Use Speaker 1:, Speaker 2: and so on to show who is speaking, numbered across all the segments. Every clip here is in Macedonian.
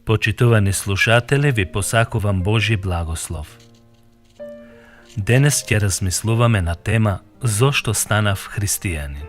Speaker 1: Почитувани слушатели, ви посакувам Божи благослов. Денес ќе размислуваме на тема «Зошто станав христијанин?».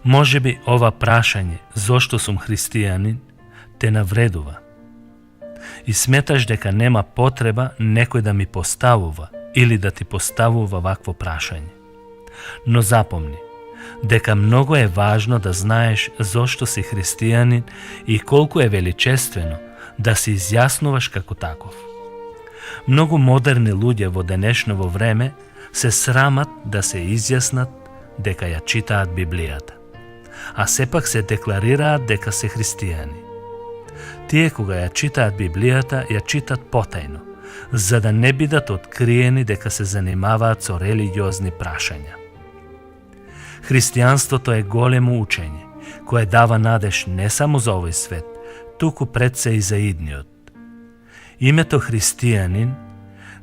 Speaker 1: Можеби ова прашање «Зошто сум христијанин?» те навредува. И сметаш дека нема потреба некој да ми поставува или да ти поставува вакво прашање. Но запомни, дека многу е важно да знаеш зошто си христијанин и колку е величествено да се изјаснуваш како таков. Многу модерни луѓе во денешново време се срамат да се изјаснат дека ја читаат Библијата, а сепак се декларираат дека се христијани. Тие кога ја читаат Библијата, ја читат потајно, за да не бидат откриени дека се занимаваат со религиозни прашања. Христијанството е големо учење, кое дава надеж не само за овој свет, туку пред се и за идниот. Името христијанин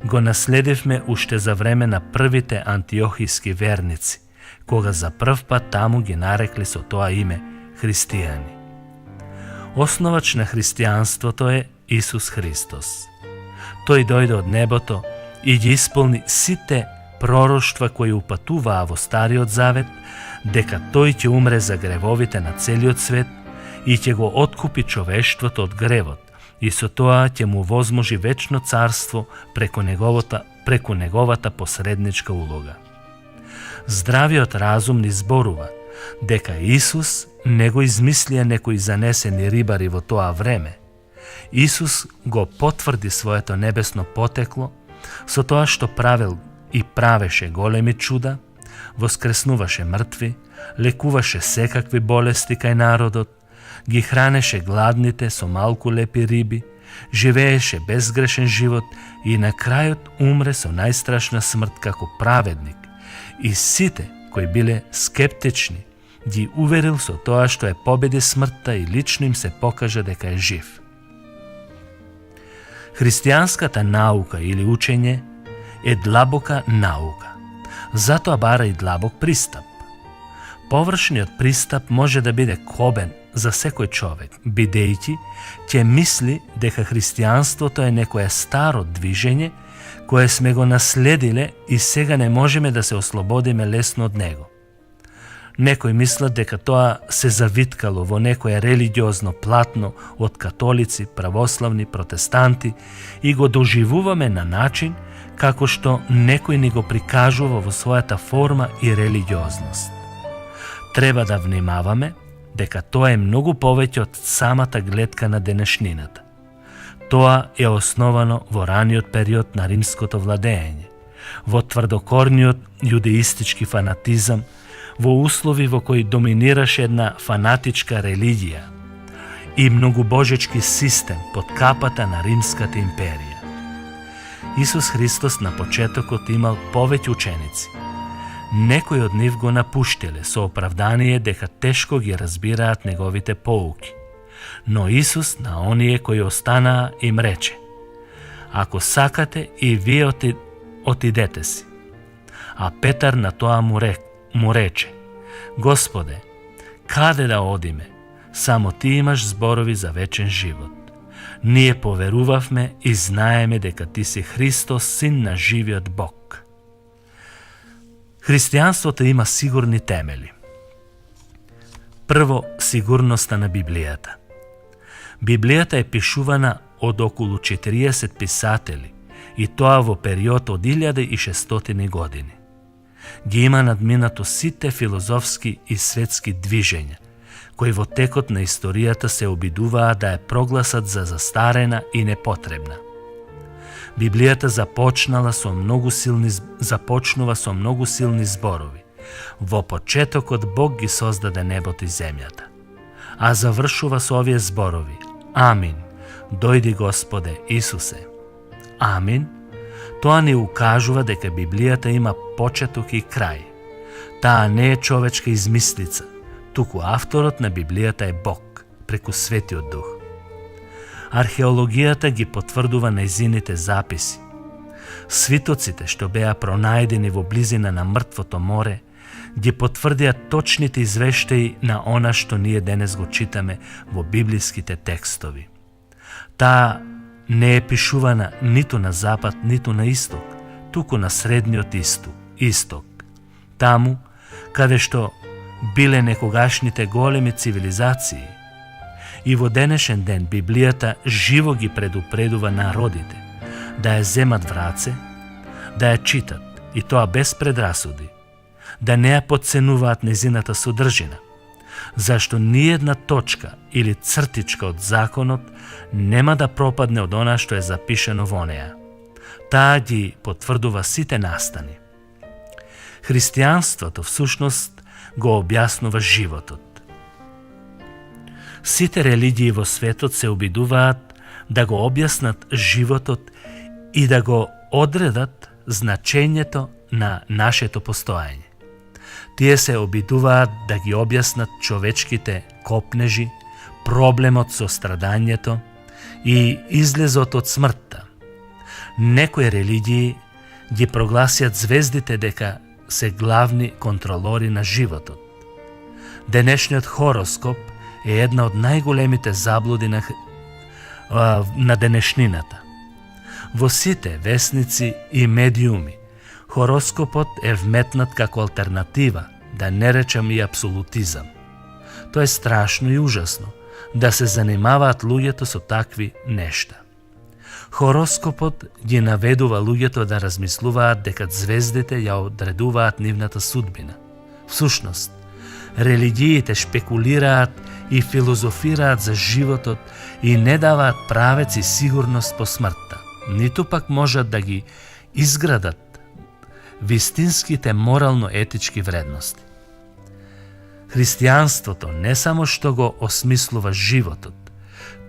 Speaker 1: го наследивме уште за време на првите антиохиски верници, кога за прв пат таму ги нарекли со тоа име христијани. Основач на христијанството е Исус Христос. Тој дојде од небото и ги исполни сите пророштва кои упатуваа во Стариот Завет, дека тој ќе умре за гревовите на целиот свет и ќе го откупи човештвото од гревот и со тоа ќе му возможи вечно царство преку неговата посредничка улога. Здравиот разум ни зборува дека Исус не го измислија некои занесени рибари во тоа време. Исус го потврди своето небесно потекло со тоа што правил и правеше големи чуда, воскреснуваше мртви, лекуваше секакви болести кај народот, ги хранеше гладните со малку лепи риби, живееше безгрешен живот и на крајот умре со најстрашна смрт како праведник. И сите кои биле скептични ги уверил со тоа што е победи смртта и лично им се покажа дека е жив. Христијанската наука или учење е длабока наука, затоа бара и длабок пристап. Површниот пристап може да биде кобен за секој човек, бидејќи ќе мисли дека христијанството е некое старо движење кое сме го наследиле и сега не можеме да се ослободиме лесно од него. Некои мислат дека тоа се завиткало во некое религиозно платно од католици, православни, протестанти и го доживуваме на начин како што некој ни го прикажува во својата форма и религиозност. Треба да внимаваме дека тоа е многу повеќе од самата гледка на денешнината. Тоа е основано во раниот период на римското владење, во тврдокорниот јудеистички фанатизам, во услови во кои доминираше една фанатичка религија и многубожечки систем под капата на Римската империја. Исус Христос на почетокот имал повеќе ученици. Некои од нив го напуштиле со оправдание дека тешко ги разбираат неговите поуки. Но Исус на оние кои останаа им рече: ако сакате и вие отидете си. А Петар на тоа му рече: Господе, каде да одиме? Само ти имаш зборови за вечен живот. Ние поверувавме и знаеме дека ти си Христос, син на живиот Бог. Христијанството има сигурни темели. Прво, сигурноста на Библијата. Библијата е пишувана од околу 40 писатели и тоа во период од 1600 години. Ги има надминато сите филозофски и светски движења, кои во текот на историјата се обидуваа да ја прогласат за застарена и непотребна. Библијата започнува со многу силни зборови. Во почетокот Бог ги создаде небото и земјата. А завршува со овие зборови: Амин. Дојди Господе Исусе. Амин. Тоа ни укажува дека Библијата има почеток и крај. Таа не е човечка измислица, туку авторот на Библијата е Бог, преку Светиот Дух. Археологијата ги потврдува нејзините записи. Свитоците што беа пронајдени во близина на Мртвото море ги потврдија точните извештаи на она што ние денес го читаме во библиските текстови. Таа не е пишувана ниту на запад, ниту на исток, туку на средниот исток. Таму, каде што биле некогашните големи цивилизации. И во денешен ден Библијата живо ги предупредува народите да ја земат в раце, да ја читат, и тоа без предрасуди, да не ја потценуваат незината содржина, зашто ниедна точка или цртичка од законот нема да пропадне од она што е запишено во неа. Таа ги потврдува сите настани. Христијанството всушност го објаснува животот. Сите религии во светот се обидуваат да го објаснат животот и да го одредат значењето на нашето постоење. Тие се обидуваат да ги објаснат човечките копнежи, проблемот со страдањето и излезот од смртта. Некои религии ги прогласиат звездите дека се главни контролори на животот. Денешниот хороскоп е една од најголемите заблуди на денешнината. Во сите весници и медиуми, хороскопот е вметнат како алтернатива, да не речам и апсолутизам. Тоа е страшно и ужасно, да се занимаваат луѓето со такви нешта. Хороскопот ги наведува луѓето да размислуваат дека звездите ја одредуваат нивната судбина. Всушност, религиите шпекулираат и филозофираат за животот и не даваат правец и сигурност по смртта, ниту пак можат да ги изградат вистинските морално-етички вредности. Христијанството не само што го осмислува животот,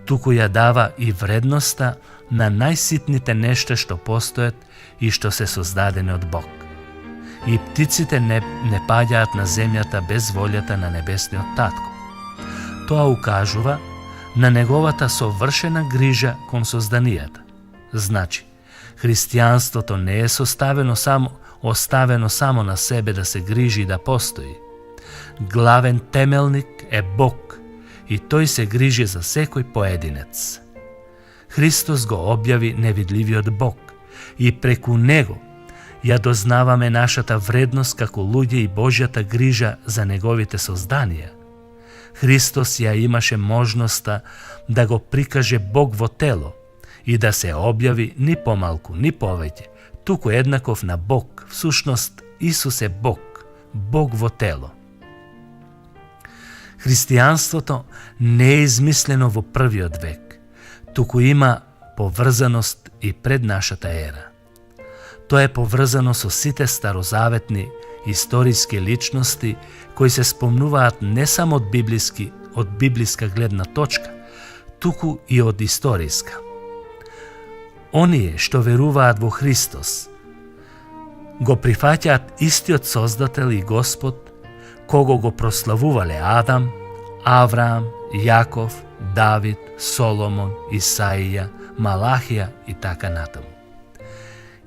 Speaker 1: туку ја дава и вредноста на најситните нешта што постојат и што се создадени од Бог. И птиците не паѓаат на земјата без волјата на небесниот татко. Тоа укажува на неговата совршена грижа кон созданијата. Значи, христијанството не е оставено само на себе да се грижи и да постои. Главен темелник е Бог и тој се грижи за секој поединец. Христос го објави невидливиот Бог и преку него ја дознаваме нашата вредност како луѓе и Божјата грижа за неговите созданија. Христос ја имаше можноста да го прикаже Бог во тело и да се објави ни помалку, ни повеќе, туку еднаков на Бог. Всушност, Исус е Бог, Бог во тело. Христијанството не е измислено во првиот век, туку има поврзаност и пред нашата ера. Тоа е поврзано со сите старозаветни историски личности кои се спомнуваат не само од библиска гледна точка, туку и од историска. Оние што веруваат во Христос го прифаќаат истиот Создател и Господ, кого го прославувале Адам, Авраам, Јаков, Давид, Соломон, Исаија, Малахија и така натаму.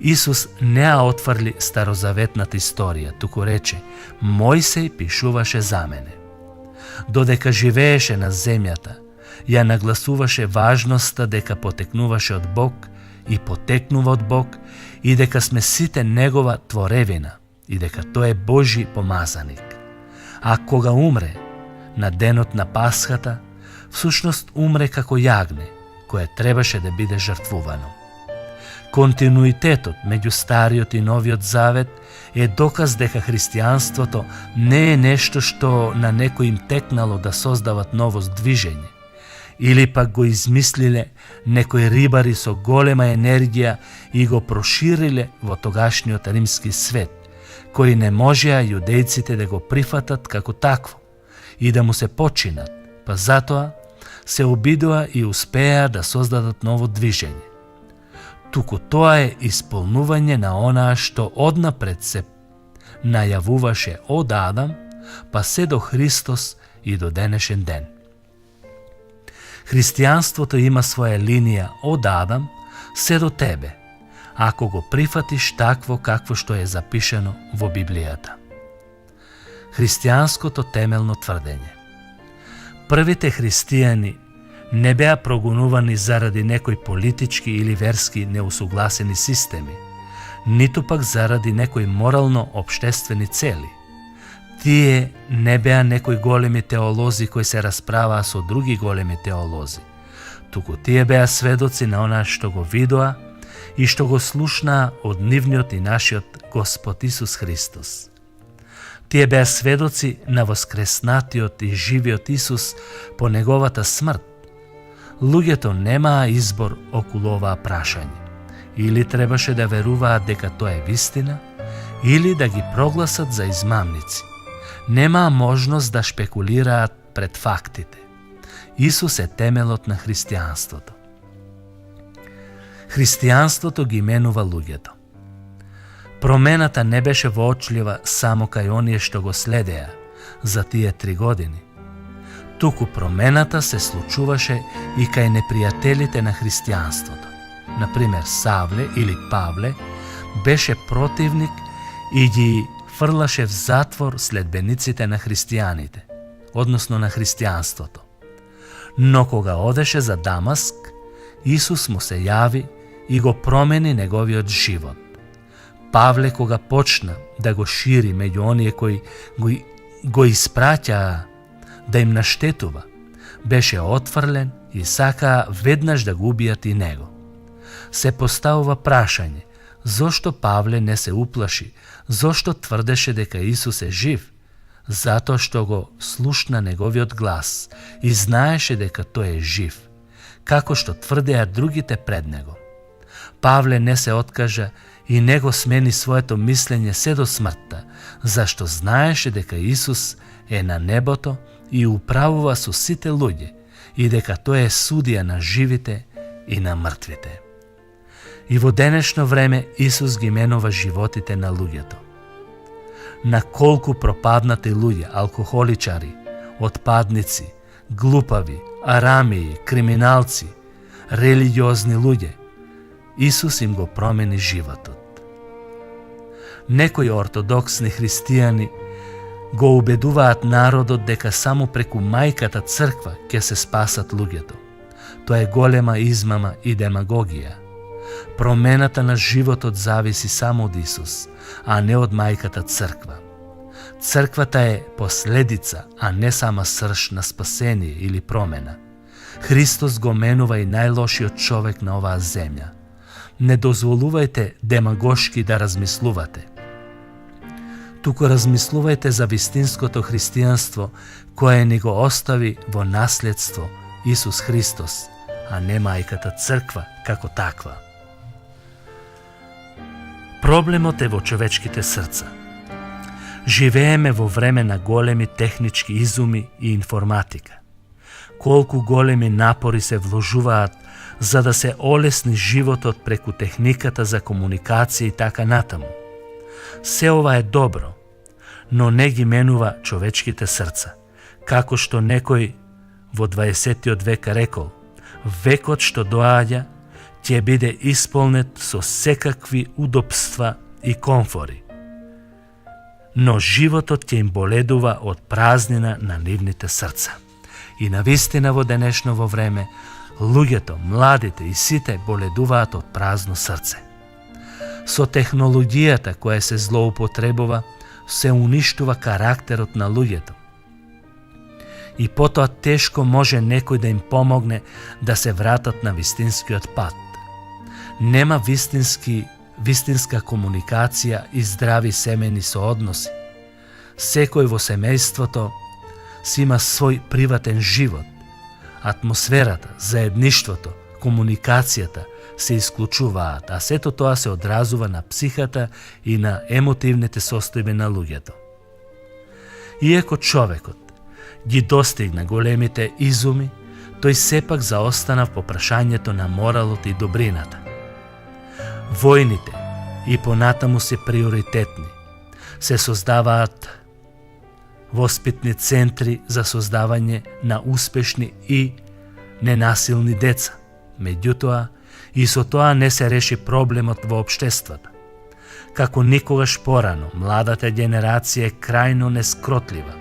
Speaker 1: Исус не ја отврли старозаветната историја, туку рече: Мојсей пишуваше за мене. Додека живееше на земјата, ја нагласуваше важноста дека потекнуваше од Бог и потекнува од Бог и дека сме сите негова творевина и дека тој е Божи помазаник. А кога умре на денот на Пасхата, всушност умре како јагне, кое требаше да биде жртвувано. Континуитетот меѓу Стариот и Новиот Завет е доказ дека христијанството не е нешто што на некој им текнало да создават ново движење, или пак го измислиле некои рибари со голема енергија и го прошириле во тогашниот римски свет, кои не можеа јудејците да го прифатат како такво и да му се починат, па затоа се обидува и успеа да создадат ново движење. Туку тоа е исполнување на онаа што однапред се најавуваше од Адам, па се до Христос и до денешен ден. Христијанството има своја линија од Адам се до тебе, ако го прифатиш такво какво што е запишено во Библијата. Христијанското темелно тврдење. Првите христијани не беа прогонувани заради некои политички или верски неусугласени системи, ниту пак заради некои морално-обштествени цели. Тие не беа некои големи теолози кои се расправаа со други големи теолози, туку тие беа сведоци на она што го видоа и што го слушнаа од нивниот и нашиот Господ Исус Христос. Тие беа сведоци на воскреснатиот и живиот Исус по неговата смрт. Луѓето немаа избор околу оваа прашање. Или требаше да веруваат дека тоа е вистина, или да ги прогласат за измамници. Немаа можност да шпекулираат пред фактите. Исус е темелот на христијанството. Христијанството ги менува луѓето. Промената не беше воочлива само кај оние што го следеа за тие 3 години. Туку промената се случуваше и кај непријателите на христијанството. Например, Савле или Павле беше противник и ги фрлаше в затвор следбениците на христијаните, односно на христијанството. Но кога одеше за Дамаск, Исус му се јави и го промени неговиот живот. Павле кога почна да го шири меѓу оние кои го испраќаа да им наштетува, беше отфрлен и сакаа веднаш да го убијат и него. Се поставува прашање, зошто Павле не се уплаши, зошто тврдеше дека Исус е жив? Затоа што го слушна неговиот глас и знаеше дека тој е жив, како што тврдеа другите пред него. Павле не се откажа и не го смени своето мислење се до смртта, зашто знаеше дека Исус е на небото и управува со сите луѓе и дека тој е судија на живите и на мртвите. И во денешно време Исус ги менува животите на луѓето. На колку пропаднати луѓе, алкохоличари, отпадници, глупави, арамии, криминалци, религиозни луѓе, Исус им го промени животот. Некои ортодоксни христијани го убедуваат народот дека само преку мајката црква ќе се спасат луѓето. Тоа е голема измама и демагогија. Промената на животот зависи само од Исус, а не од мајката црква. Црквата е последица, а не сама срж на спасение или промена. Христос го менува и најлошиот човек на оваа земја. Не дозволувајте демагошки да размислувате. Туку размислувајте за вистинското христијанство кое ни го остави во наследство Исус Христос, а не мајката црква како таква. Проблемот е во човечките срца. Живееме во време на големи технички изуми и информатика. Колку големи напори се вложуваат за да се олесни животот преку техниката за комуникација и така натаму. Се ова е добро, но не ги менува човечките срца. Како што некој во 20. век рекол, векот што доаѓа ќе биде исполнет со секакви удобства и комфори. Но животот ќе им боледува од празнина на нивните срца. И навистина во денешново време, луѓето, младите и сите боледуваат од празно срце. Со технологијата која се злоупотребува, се уништува карактерот на луѓето. И потоа тешко може некој да им помогне да се вратат на вистинскиот пат. Нема вистинска комуникација и здрави семејни соодноси. Секој во семејството си има свој приватен живот. Атмосферата, заедништвото, комуникацијата се исклучуваат, а сето тоа се одразува на психата и на емотивните состојби на луѓето. Иако човекот ги достигна големите изуми, тој сепак заостана по прашањето на моралот и добрината. Војните и понатаму се приоритетни. Се создаваат воспитни центри за создавање на успешни и ненасилни деца. Меѓутоа, и со тоа не се реши проблемот во општеството. Како никогаш порано, младата генерација е крајно нескротлива.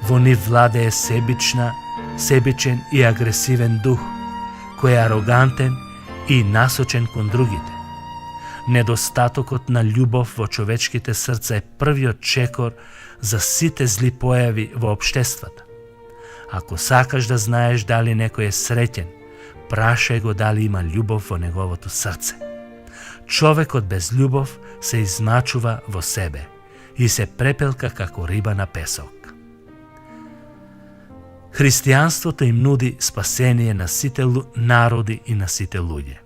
Speaker 1: Во нив владее себична себичен и агресивен дух, кој е арогантен и насочен кон другите. Недостатокот на љубов во човечките срца е првиот чекор за сите зли појави во општествата. Ако сакаш да знаеш дали некој е среќен, прашај го дали има љубов во неговото срце. Човекот без љубов се измачува во себе и се препелка како риба на песок. Христијанството им нуди спасение на сите народи и на сите луѓе.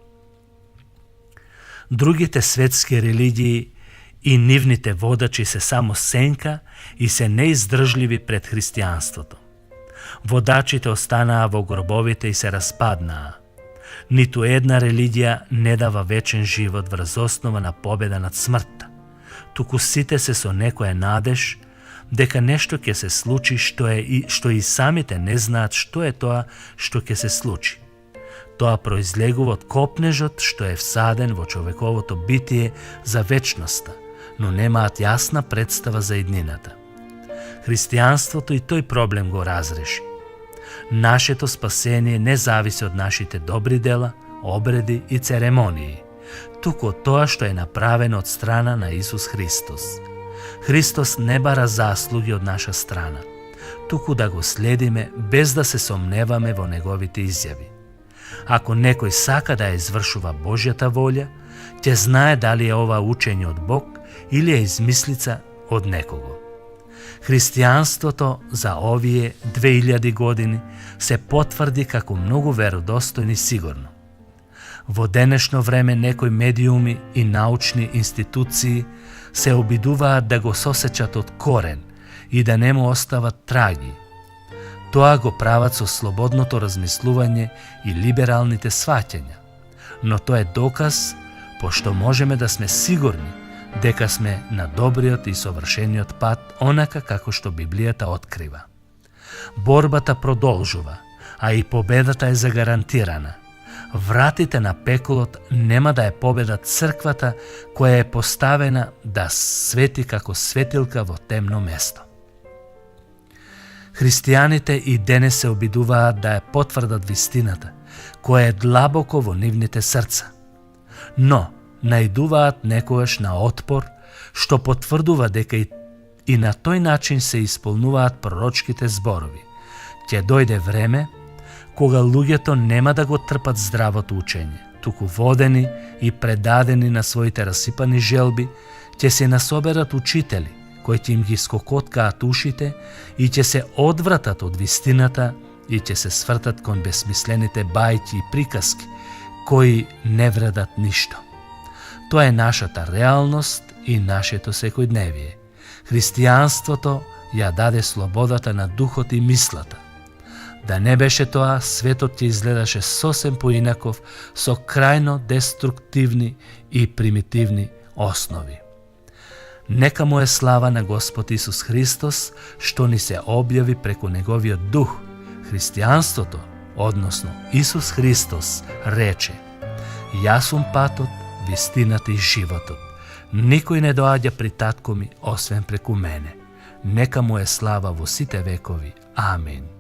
Speaker 1: Другите светски религии и нивните водачи се само сенка и се неиздржливи пред христијанството. Водачите останаа во гробовите и се распаднаа. Ниту една религија не дава вечен живот врз основа на победа над смртта. Туку сите се со некоја надеж дека нешто ќе се случи што и самите не знаат што е тоа што ќе се случи. Тоа произлегува од копнежот што е всаден во човековото битие за вечноста, но немаат јасна представа за иднината. Христијанството и тој проблем го разреши. Нашето спасение не зависи од нашите добри дела, обреди и церемонии, туку од тоа што е направено од страна на Исус Христос. Христос не бара заслуги од наша страна, туку да го следиме без да се сомневаме во неговите изјави. Ако некој сака да ја извршува Божјата волја, ќе знае дали е ова учење од Бог или е измислица од некого. Христијанството за овие 2000 години се потврди како многу веродостојно и сигурно. Во денешно време некои медиуми и научни институции се обидуваат да го сосечат од корен и да не му остават траги. Тоа го прават со слободното размислување и либералните сваќања, но тоа е доказ, пошто можеме да сме сигурни дека сме на добриот и совршениот пат, онака како што Библијата открива. Борбата продолжува, а и победата е загарантирана. Вратите на пеколот нема да ја победат црквата која е поставена да свети како светилка во темно место. Христијаните и денес се обидуваат да ја потврдат вистината, која е длабоко во нивните срца. Но наидуваат некогаш на отпор, што потврдува дека и на тој начин се исполнуваат пророчките зборови. Ќе дојде време кога луѓето нема да го трпат здравото учење, туку водени и предадени на своите расипани желби, ќе се насоберат учители кои ќе им ги скокоткаат ушите и ќе се одвратат од вистината и ќе се свртат кон бесмислените бајки и приказки кои не вредат ништо. Тоа е нашата реалност и нашето секојдневие. Христијанството ја даде слободата на духот и мислата. Да не беше тоа, светот ќе изгледаше сосем поинаков, со крајно деструктивни и примитивни основи. Нека му е слава на Господ Исус Христос, што ни се објави преку неговиот дух. Христијанството, односно Исус Христос, рече: Јас сум патот, вистината и животот. Никој не доаѓа при татко ми, освен преку мене. Нека му е слава во сите векови. Амин.